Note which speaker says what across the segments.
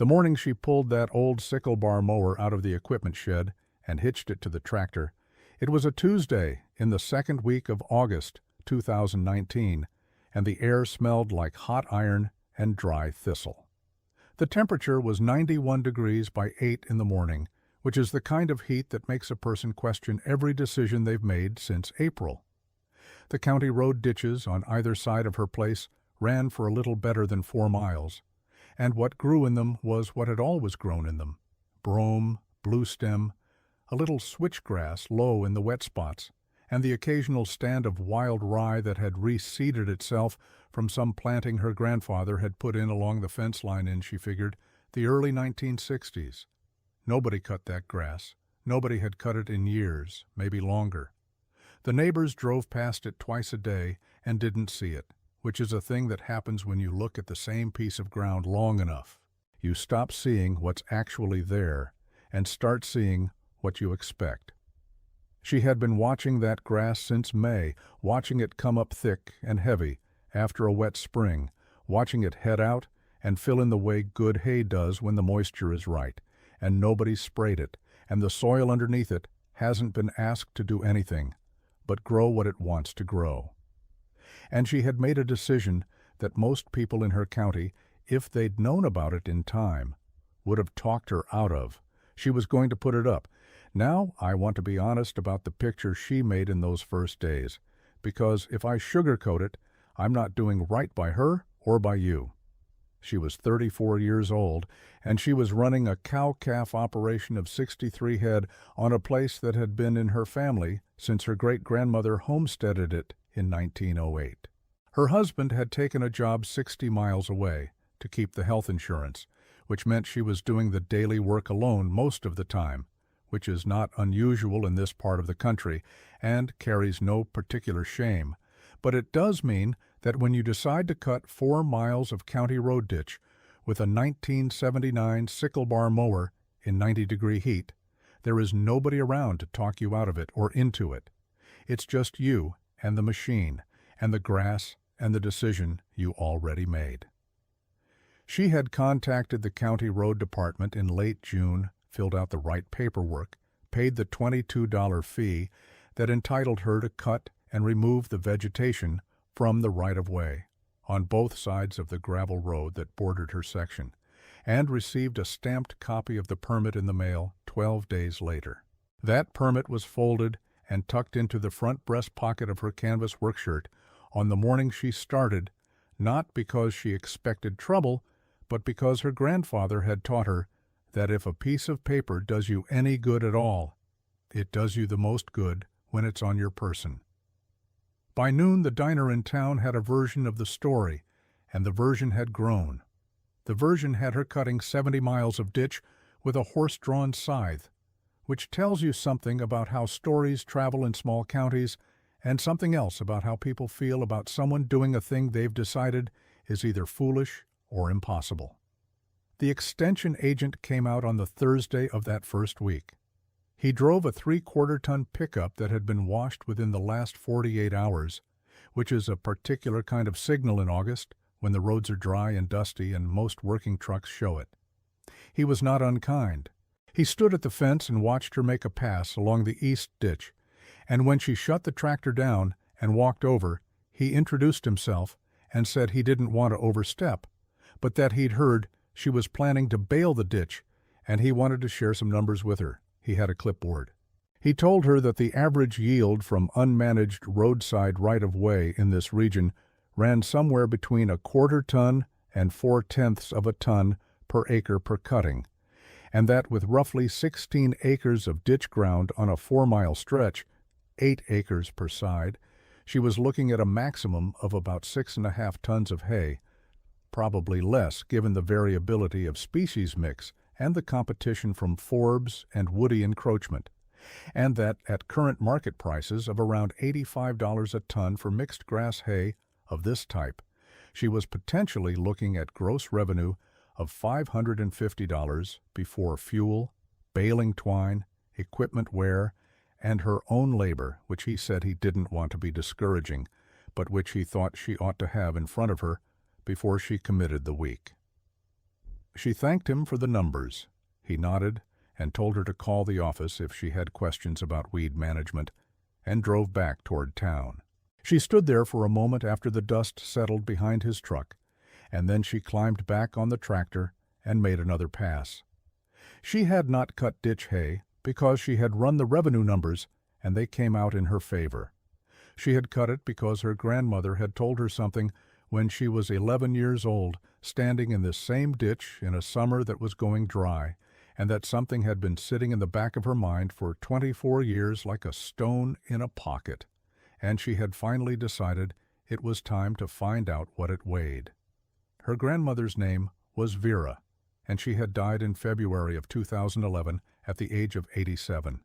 Speaker 1: The morning she pulled that old sickle bar mower out of the equipment shed and hitched it to the tractor, it was a Tuesday in the second week of August 2019, and the air smelled like hot iron and dry thistle. The temperature was 91 degrees by 8 in the morning, which is the kind of heat that makes a person question every decision they've made since April. The county road ditches on either side of her place ran for a little better than 4 miles, and what grew in them was what had always grown in them: brome, blue stem, a little switchgrass low in the wet spots, and the occasional stand of wild rye that had reseeded itself from some planting her grandfather had put in along the fence line in, she figured, the early 1960s. Nobody cut that grass. Nobody had cut it in years, maybe longer. The neighbors drove past it twice a day and didn't see it, which is a thing that happens when you look at the same piece of ground long enough. You stop seeing what's actually there and start seeing what you expect. She had been watching that grass since May, watching it come up thick and heavy after a wet spring, watching it head out and fill in the way good hay does when the moisture is right, and nobody sprayed it, and the soil underneath it hasn't been asked to do anything but grow what it wants to grow. And she had made a decision that most people in her county, if they'd known about it in time, would have talked her out of. She was going to put it up. Now I want to be honest about the picture she made in those first days, because if I sugarcoat it, I'm not doing right by her or by you. She was 34 years old, and she was running a cow-calf operation of 63 head on a place that had been in her family since her great-grandmother homesteaded it in 1908. Her husband had taken a job 60 miles away to keep the health insurance, which meant she was doing the daily work alone most of the time, which is not unusual in this part of the country and carries no particular shame. But it does mean that when you decide to cut 4 miles of county road ditch with a 1979 sickle bar mower in 90-degree heat, there is nobody around to talk you out of it or into it. It's just you and the machine and the grass and the decision you already made. She had contacted the county road department in late June, filled out the right paperwork, paid the $22 fee that entitled her to cut and remove the vegetation from the right-of-way on both sides of the gravel road that bordered her section, and received a stamped copy of the permit in the mail 12 days later. That permit was folded and tucked into the front breast pocket of her canvas workshirt on the morning she started, not because she expected trouble, but because her grandfather had taught her that if a piece of paper does you any good at all, it does you the most good when it's on your person. By noon, the diner in town had a version of the story, and the version had grown. The version had her cutting 70 miles of ditch with a horse-drawn scythe, which tells you something about how stories travel in small counties and something else about how people feel about someone doing a thing they've decided is either foolish or impossible. The extension agent came out on the Thursday of that first week. He drove a 3/4-ton pickup that had been washed within the last 48 hours, which is a particular kind of signal in August when the roads are dry and dusty and most working trucks show it. He was not unkind. He stood at the fence and watched her make a pass along the east ditch, and when she shut the tractor down and walked over, he introduced himself and said he didn't want to overstep, but that he'd heard she was planning to bale the ditch, and he wanted to share some numbers with her. He had a clipboard. He told her that the average yield from unmanaged roadside right-of-way in this region ran somewhere between 1/4 ton and 4/10 of a ton per acre per cutting, and that with roughly 16 acres of ditch ground on a 4-mile stretch, 8 acres per side, she was looking at a maximum of about 6.5 tons of hay, probably less given the variability of species mix and the competition from forbs and woody encroachment, and that at current market prices of around $85 a ton for mixed grass hay of this type, she was potentially looking at gross revenue of $550 before fuel, baling twine, equipment wear, and her own labor, which he said he didn't want to be discouraging, but which he thought she ought to have in front of her before she committed the week. She thanked him for the numbers. He nodded and told her to call the office if she had questions about weed management, and drove back toward town. She stood there for a moment after the dust settled behind his truck, and then she climbed back on the tractor and made another pass. She had not cut ditch hay because she had run the revenue numbers and they came out in her favor. She had cut it because her grandmother had told her something when she was 11 years old, standing in this same ditch in a summer that was going dry, and that something had been sitting in the back of her mind for 24 years like a stone in a pocket, and she had finally decided it was time to find out what it weighed. Her grandmother's name was Vera, and she had died in February of 2011 at the age of 87.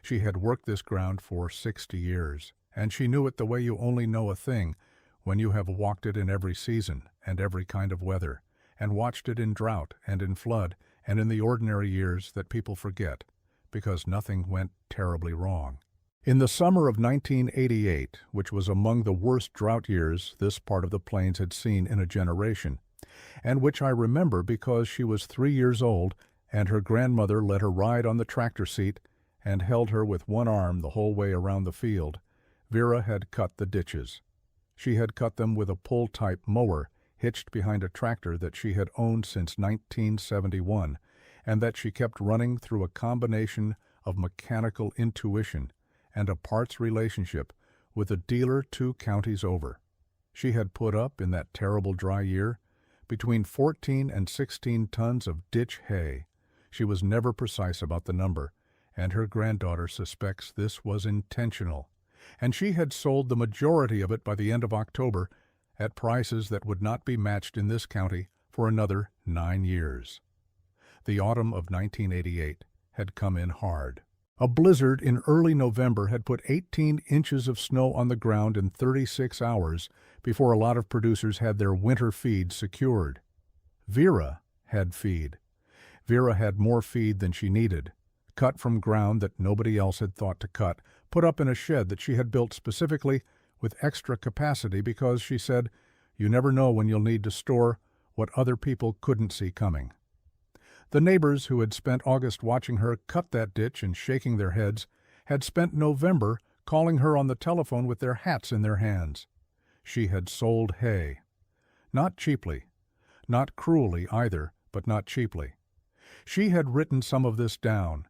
Speaker 1: She had worked this ground for 60 years, and she knew it the way you only know a thing when you have walked it in every season and every kind of weather, and watched it in drought and in flood and in the ordinary years that people forget, because nothing went terribly wrong. In the summer of 1988, which was among the worst drought years this part of the plains had seen in a generation, and which I remember because she was 3 years old and her grandmother let her ride on the tractor seat and held her with one arm the whole way around the field, Vera had cut the ditches. She had cut them with a pull-type mower hitched behind a tractor that she had owned since 1971, and that she kept running through a combination of mechanical intuition and a parts relationship with a dealer 2 counties over. She had put up, in that terrible dry year, between 14 and 16 tons of ditch hay. She was never precise about the number, and her granddaughter suspects this was intentional, and she had sold the majority of it by the end of October at prices that would not be matched in this county for another 9 years. The autumn of 1988 had come in hard. A blizzard in early November had put 18 inches of snow on the ground in 36 hours before a lot of producers had their winter feed secured. Vera had feed. Vera had more feed than she needed, cut from ground that nobody else had thought to cut, put up in a shed that she had built specifically with extra capacity because, she said, you never know when you'll need to store what other people couldn't see coming. The neighbors who had spent August watching her cut that ditch and shaking their heads had spent November calling her on the telephone with their hats in their hands. She had sold hay. Not cheaply. Not cruelly either, but not cheaply. She had written some of this down.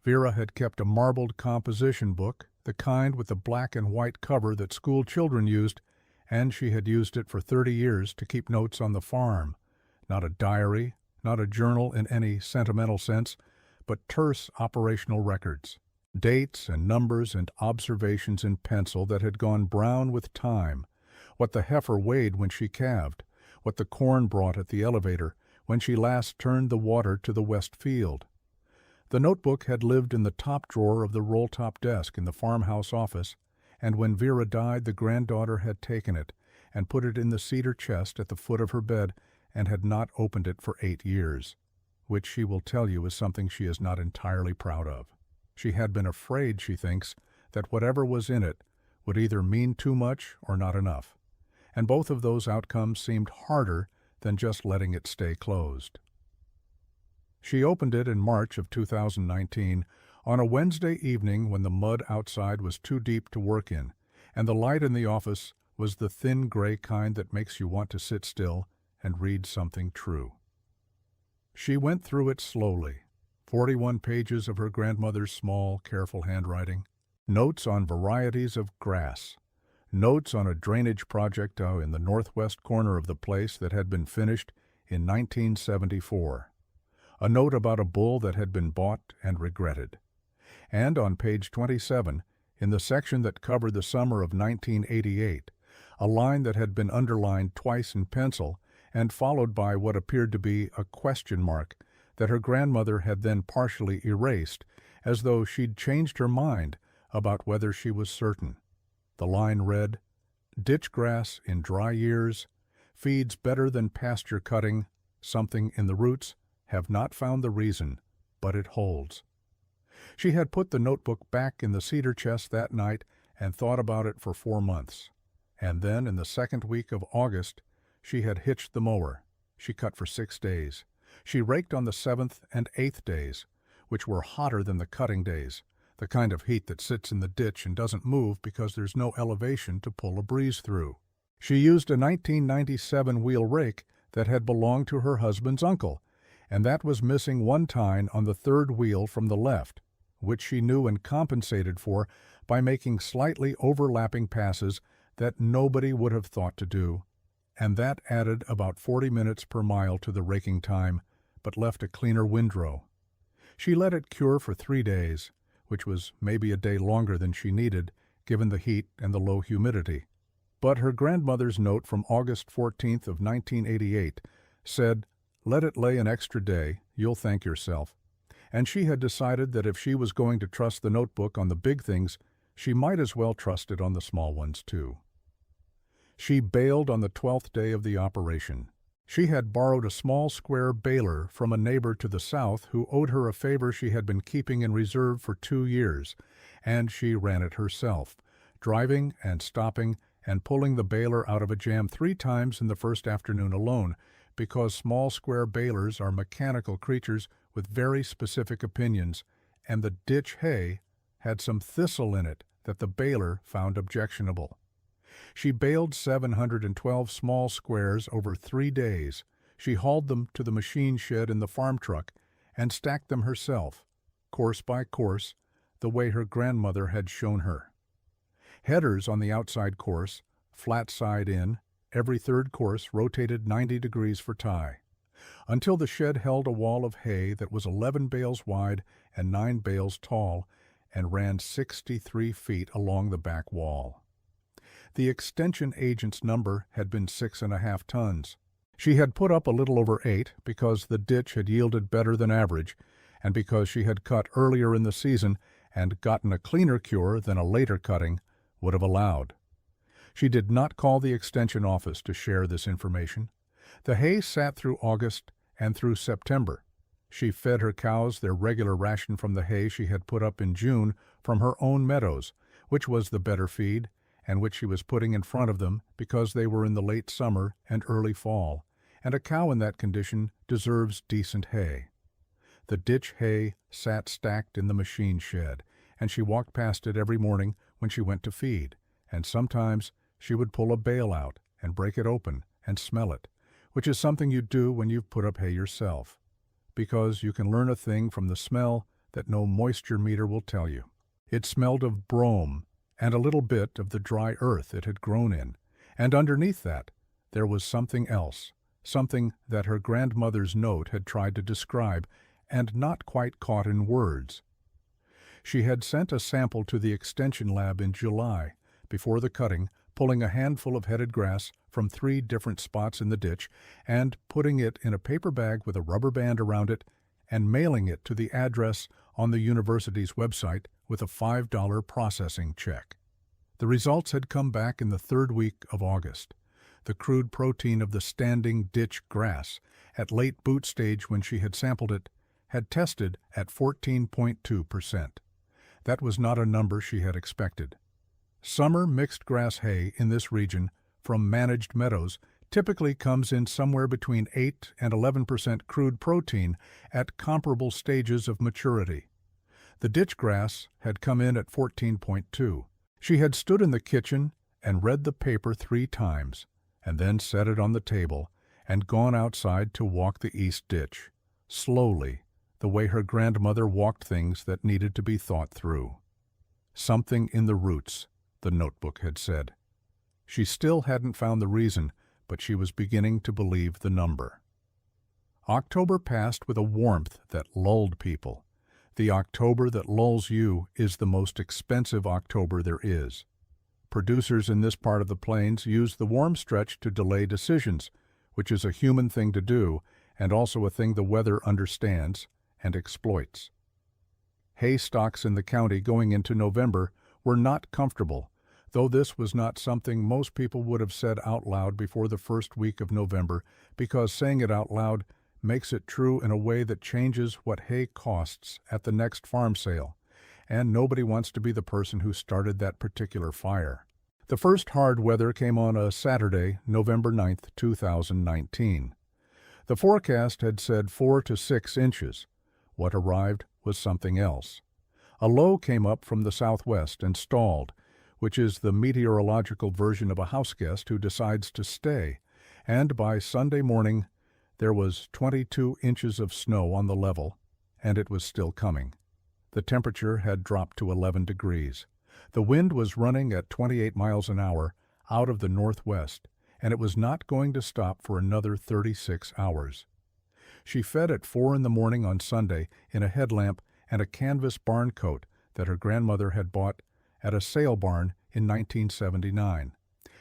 Speaker 1: Vera had kept a marbled composition book, the kind with the black and white cover that school children used, and she had used it for 30 years to keep notes on the farm. Not a diary, not a journal in any sentimental sense, but terse operational records. Dates and numbers and observations in pencil that had gone brown with time, what the heifer weighed when she calved, what the corn brought at the elevator when she last turned the water to the west field. The notebook had lived in the top drawer of the roll-top desk in the farmhouse office, and when Vera died, the granddaughter had taken it and put it in the cedar chest at the foot of her bed and had not opened it for 8 years, which she will tell you is something she is not entirely proud of. She had been afraid, she thinks, that whatever was in it would either mean too much or not enough, and both of those outcomes seemed harder than just letting it stay closed. She opened it in March of 2019 on a Wednesday evening when the mud outside was too deep to work in, and the light in the office was the thin gray kind that makes you want to sit still and read something true. She went through it slowly, 41 pages of her grandmother's small, careful handwriting, notes on varieties of grass, notes on a drainage project in the northwest corner of the place that had been finished in 1974, a note about a bull that had been bought and regretted. And on page 27, in the section that covered the summer of 1988, a line that had been underlined twice in pencil and followed by what appeared to be a question mark that her grandmother had then partially erased, as though she'd changed her mind about whether she was certain. The line read, "Ditch grass in dry years, feeds better than pasture cutting, something in the roots, have not found the reason, but it holds." She had put the notebook back in the cedar chest that night and thought about it for 4 months. And then, in the second week of August, she had hitched the mower. She cut for 6 days, She raked on the 7th and 8th days, which were hotter than the cutting days, the kind of heat that sits in the ditch and doesn't move because there's no elevation to pull a breeze through. She used a 1997 wheel rake that had belonged to her husband's uncle, and that was missing one tine on the third wheel from the left, which she knew and compensated for by making slightly overlapping passes that nobody would have thought to do, and that added about 40 minutes per mile to the raking time, but left a cleaner windrow. She let it cure for 3 days, which was maybe a day longer than she needed, given the heat and the low humidity. But her grandmother's note from August 14th of 1988 said, "Let it lay an extra day, you'll thank yourself." And she had decided that if she was going to trust the notebook on the big things, she might as well trust it on the small ones too. She bailed on the 12th day of the operation. She had borrowed a small square baler from a neighbor to the south who owed her a favor she had been keeping in reserve for 2 years, and she ran it herself, driving and stopping and pulling the baler out of a jam 3 times in the first afternoon alone, because small square balers are mechanical creatures with very specific opinions, and the ditch hay had some thistle in it that the baler found objectionable. She baled 712 small squares over 3 days. She hauled them to the machine shed in the farm truck and stacked them herself, course by course, the way her grandmother had shown her. Headers on the outside course, flat side in, every third course rotated 90 degrees for tie, until the shed held a wall of hay that was 11 bales wide and 9 bales tall and ran 63 feet along the back wall. The extension agent's number had been 6.5 tons. She had put up a little over 8 because the ditch had yielded better than average, and because she had cut earlier in the season and gotten a cleaner cure than a later cutting would have allowed. She did not call the extension office to share this information. The hay sat through August and through September. She fed her cows their regular ration from the hay she had put up in June from her own meadows, which was the better feed, and which she was putting in front of them because they were in the late summer and early fall, and a cow in that condition deserves decent hay. The ditch hay sat stacked in the machine shed, and she walked past it every morning when she went to feed, and sometimes she would pull a bale out and break it open and smell it, which is something you do when you've put up hay yourself, because you can learn a thing from the smell that no moisture meter will tell you. It smelled of brome and a little bit of the dry earth it had grown in, and underneath that there was something else, something that her grandmother's note had tried to describe and not quite caught in words. She had sent a sample to the extension lab in July, before the cutting, pulling a handful of headed grass from 3 different spots in the ditch and putting it in a paper bag with a rubber band around it and mailing it to the address on the university's website with a $5 processing check. The results had come back in the 3rd week of August. The crude protein of the standing ditch grass, at late boot stage when she had sampled it, had tested at 14.2%. That was not a number she had expected. Summer mixed grass hay in this region from managed meadows typically comes in somewhere between 8 and 11% crude protein at comparable stages of maturity. The ditch grass had come in at 14.2. She had stood in the kitchen and read the paper 3 times, and then set it on the table and gone outside to walk the east ditch, slowly, the way her grandmother walked things that needed to be thought through. Something in the roots, the notebook had said. She still hadn't found the reason, but she was beginning to believe the number. October passed with a warmth that lulled people. The October that lulls you is the most expensive October there is. Producers in this part of the plains use the warm stretch to delay decisions, which is a human thing to do and also a thing the weather understands and exploits. Hay stocks in the county going into November were not comfortable, though this was not something most people would have said out loud before the first week of November, because saying it out loud makes it true in a way that changes what hay costs at the next farm sale, and nobody wants to be the person who started that particular fire. The first hard weather came on a Saturday, November 9th, 2019. The forecast had said 4 to 6 inches. What arrived was something else. A low came up from the southwest and stalled, which is the meteorological version of a houseguest who decides to stay, and by Sunday morning there was 22 inches of snow on the level, and it was still coming. The temperature had dropped to 11 degrees. The wind was running at 28 miles an hour out of the northwest, and it was not going to stop for another 36 hours. She fed at 4 in the morning on Sunday in a headlamp and a canvas barn coat that her grandmother had bought at a sale barn in 1979,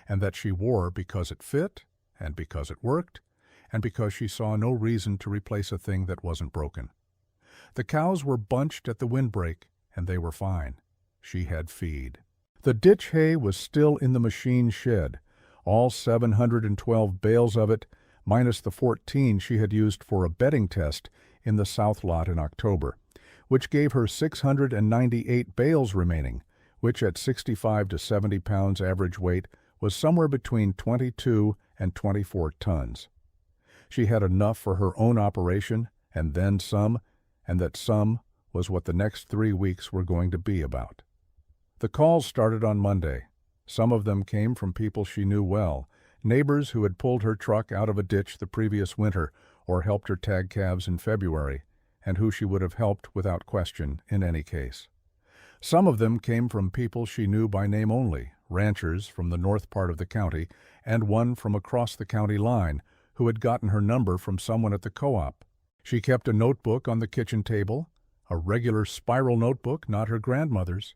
Speaker 1: and that she wore because it fit, and because it worked, and because she saw no reason to replace a thing that wasn't broken. The cows were bunched at the windbreak, and they were fine. She had feed. The ditch hay was still in the machine shed, all 712 bales of it, minus the 14 she had used for a bedding test in the south lot in October, which gave her 698 bales remaining, which at 65 to 70 pounds average weight was somewhere between 22 and 24 tons. She had enough for her own operation, and then some, and that some was what the next 3 weeks were going to be about. The calls started on Monday. Some of them came from people she knew well, neighbors who had pulled her truck out of a ditch the previous winter or helped her tag calves in February, and who she would have helped without question in any case. Some of them came from people she knew by name only, ranchers from the north part of the county, and one from across the county line who had gotten her number from someone at the co-op. She kept a notebook on the kitchen table, a regular spiral notebook, not her grandmother's,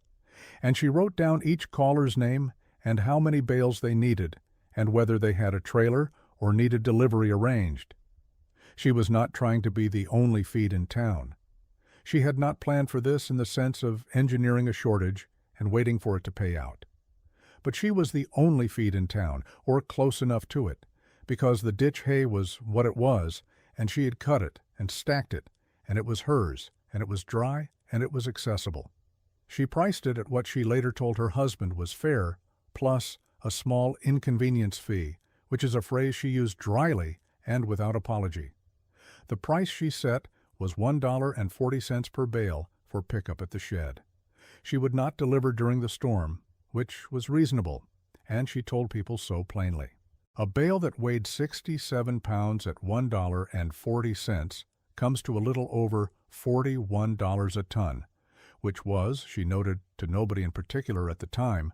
Speaker 1: and she wrote down each caller's name and how many bales they needed, and whether they had a trailer or needed delivery arranged. She was not trying to be the only feed in town. She had not planned for this in the sense of engineering a shortage and waiting for it to pay out. But she was the only feed in town, or close enough to it, because the ditch hay was what it was, and she had cut it and stacked it, and it was hers, and it was dry, and it was accessible. She priced it at what she later told her husband was fair, plus a small inconvenience fee, which is a phrase she used dryly and without apology. The price she set was $1.40 per bale for pickup at the shed. She would not deliver during the storm, which was reasonable, and she told people so plainly. A bale that weighed 67 pounds at $1.40 comes to a little over $41 a ton, which was, she noted to nobody in particular at the time,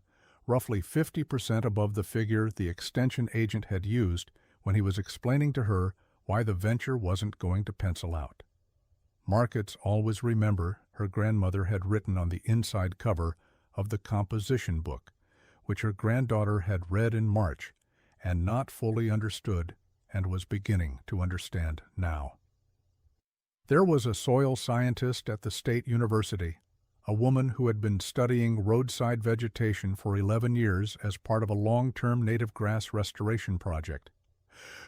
Speaker 1: roughly 50% above the figure the extension agent had used when he was explaining to her why the venture wasn't going to pencil out. Markets always remember, her grandmother had written on the inside cover of the composition book, which her granddaughter had read in March and not fully understood and was beginning to understand now. There was a soil scientist at the State University, a woman who had been studying roadside vegetation for 11 years as part of a long-term native grass restoration project,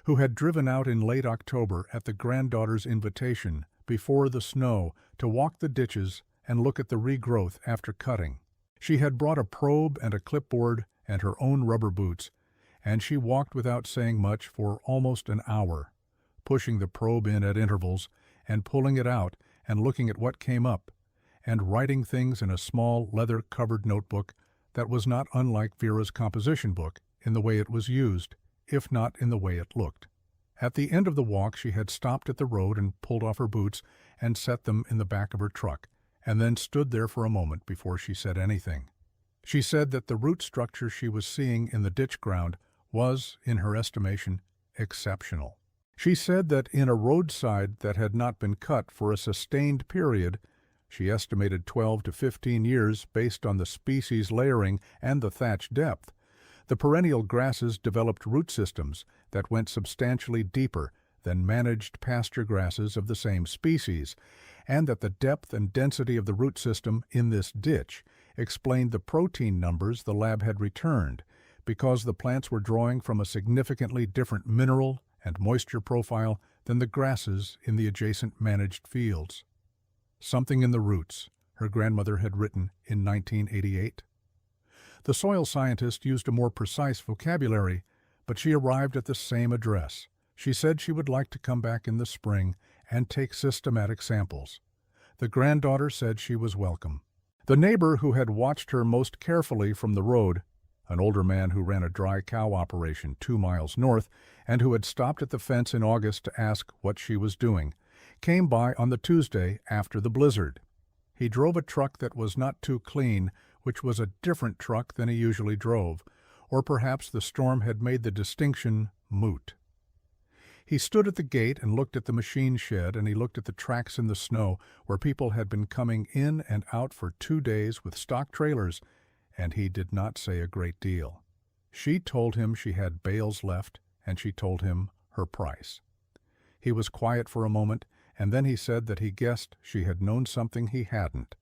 Speaker 1: who had driven out in late October at the granddaughter's invitation before the snow to walk the ditches and look at the regrowth after cutting. She had brought a probe and a clipboard and her own rubber boots, and she walked without saying much for almost an hour, pushing the probe in at intervals and pulling it out and looking at what came up, and writing things in a small leather-covered notebook that was not unlike Vera's composition book in the way it was used, if not in the way it looked. At the end of the walk she had stopped at the road and pulled off her boots and set them in the back of her truck, and then stood there for a moment before she said anything. She said that the root structure she was seeing in the ditch ground was, in her estimation, exceptional. She said that in a roadside that had not been cut for a sustained period, she estimated 12 to 15 years based on the species layering and the thatch depth, the perennial grasses developed root systems that went substantially deeper than managed pasture grasses of the same species, and that the depth and density of the root system in this ditch explained the protein numbers the lab had returned, because the plants were drawing from a significantly different mineral and moisture profile than the grasses in the adjacent managed fields. Something in the roots, her grandmother had written in 1988. The soil scientist used a more precise vocabulary, but she arrived at the same address, She said she would like to come back in the spring and take systematic samples. The granddaughter said she was welcome. The neighbor who had watched her most carefully from the road, an older man who ran a dry cow operation 2 miles north and who had stopped at the fence in August to ask what she was doing, came by on the Tuesday after the blizzard. He drove a truck that was not too clean, which was a different truck than he usually drove, or perhaps the storm had made the distinction moot. He stood at the gate and looked at the machine shed, and he looked at the tracks in the snow where people had been coming in and out for 2 days with stock trailers, and he did not say a great deal. She told him she had bales left, and she told him her price. He was quiet for a moment, and then he said that he guessed she had known something he hadn't.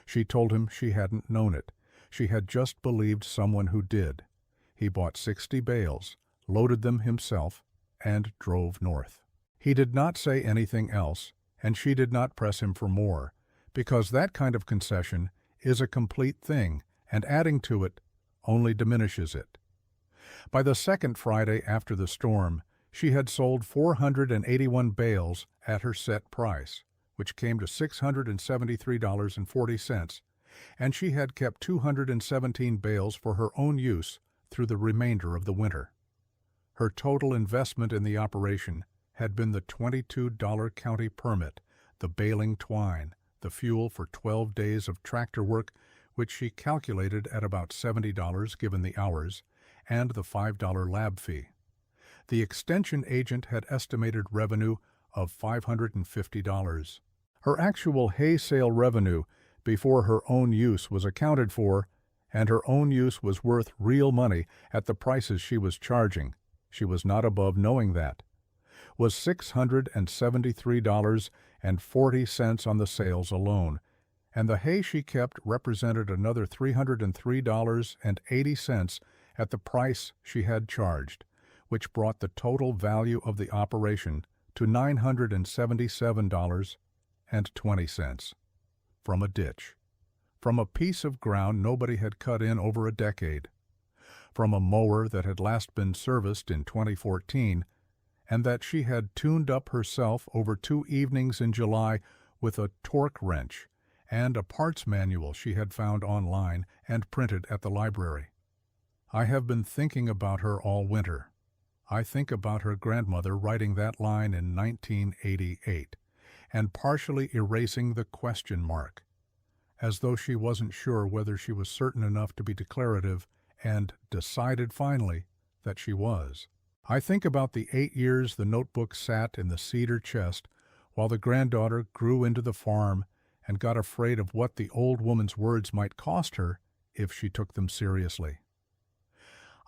Speaker 1: She told him she hadn't known it. She had just believed someone who did. He bought 60 bales, loaded them himself, and drove north. He did not say anything else, and she did not press him for more, because that kind of concession is a complete thing, and adding to it only diminishes it. By the second Friday after the storm, she had sold 481 bales at her set price, which came to $673.40, and she had kept 217 bales for her own use through the remainder of the winter. Her total investment in the operation had been the $22 county permit, the baling twine, the fuel for 12 days of tractor work, which she calculated at about $70 given the hours, and the $5 lab fee. The extension agent had estimated revenue of $550. Her actual hay sale revenue before her own use was accounted for, and her own use was worth real money at the prices she was charging, she was not above knowing that, was $673.40 on the sales alone, and the hay she kept represented another $303.80 at the price she had charged, which brought the total value of the operation to $977.20. From a ditch. From a piece of ground nobody had cut in over a decade. From a mower that had last been serviced in 2014, and that she had tuned up herself over 2 evenings in July with a torque wrench and a parts manual she had found online and printed at the library. I have been thinking about her all winter. I think about her grandmother writing that line in 1988 and partially erasing the question mark, as though she wasn't sure whether she was certain enough to be declarative, and decided finally that she was. I think about the 8 years the notebook sat in the cedar chest while the granddaughter grew into the farm and got afraid of what the old woman's words might cost her if she took them seriously.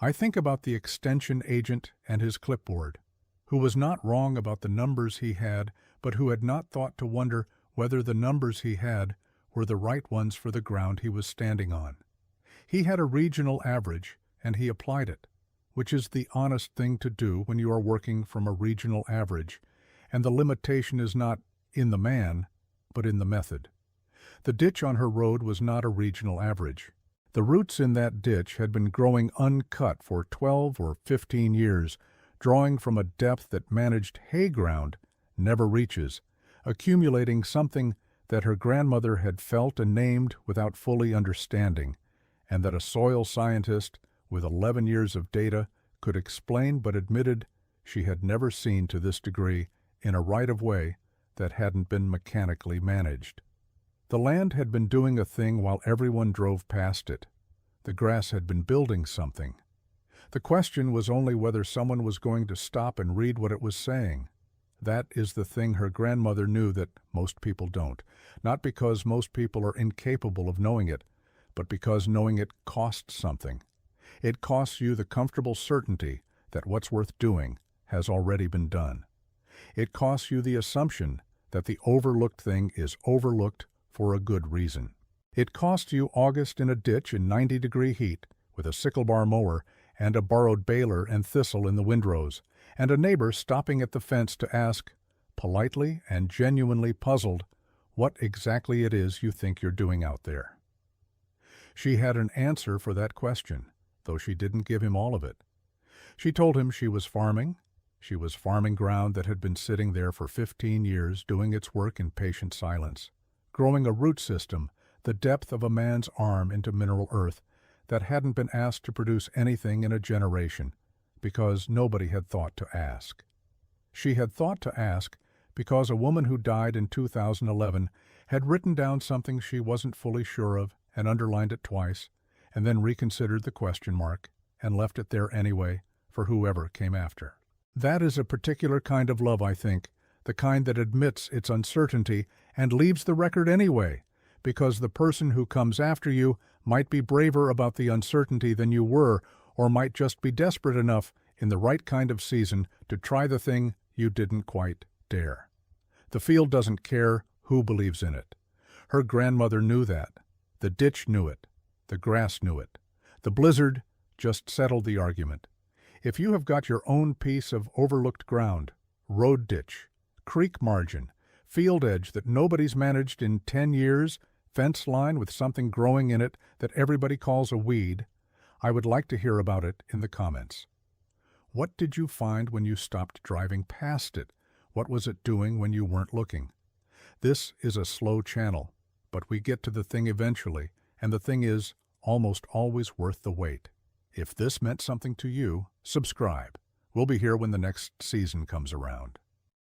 Speaker 1: I think about the extension agent and his clipboard, who was not wrong about the numbers he had, but who had not thought to wonder whether the numbers he had were the right ones for the ground he was standing on. He had a regional average, and he applied it, which is the honest thing to do when you are working from a regional average, and the limitation is not in the man, but in the method. The ditch on her road was not a regional average. The roots in that ditch had been growing uncut for 12 or 15 years, drawing from a depth that managed hay ground never reaches, accumulating something that her grandmother had felt and named without fully understanding, and that a soil scientist with 11 years of data could explain but admitted she had never seen to this degree in a right-of-way that hadn't been mechanically managed. The land had been doing a thing while everyone drove past it. The grass had been building something. The question was only whether someone was going to stop and read what it was saying. That is the thing her grandmother knew that most people don't, not because most people are incapable of knowing it, but because knowing it costs something. It costs you the comfortable certainty that what's worth doing has already been done. It costs you the assumption that the overlooked thing is overlooked for a good reason. It costs you August in a ditch in 90-degree heat with a sickle bar mower and a borrowed baler and thistle in the windrows, and a neighbor stopping at the fence to ask, politely and genuinely puzzled, what exactly it is you think you're doing out there. She had an answer for that question, though she didn't give him all of it. She told him she was farming, She was farming ground that had been sitting there for 15 years, doing its work in patient silence, growing a root system the depth of a man's arm into mineral earth that hadn't been asked to produce anything in a generation, because nobody had thought to ask. She had thought to ask because a woman who died in 2011 had written down something she wasn't fully sure of and underlined it twice, and then reconsidered the question mark and left it there anyway for whoever came after. That is a particular kind of love, I think, the kind that admits its uncertainty and leaves the record anyway, because the person who comes after you might be braver about the uncertainty than you were, or might just be desperate enough in the right kind of season to try the thing you didn't quite dare. The field doesn't care who believes in it. Her grandmother knew that. The ditch knew it. The grass knew it. The blizzard just settled the argument. If you have got your own piece of overlooked ground, road ditch, creek margin, field edge that nobody's managed in 10 years, fence line with something growing in it that everybody calls a weed, I would like to hear about it in the comments. What did you find when you stopped driving past it? What was it doing when you weren't looking? This is a slow channel, but we get to the thing eventually, and the thing is almost always worth the wait. If this meant something to you, subscribe. We'll be here when the next season comes around.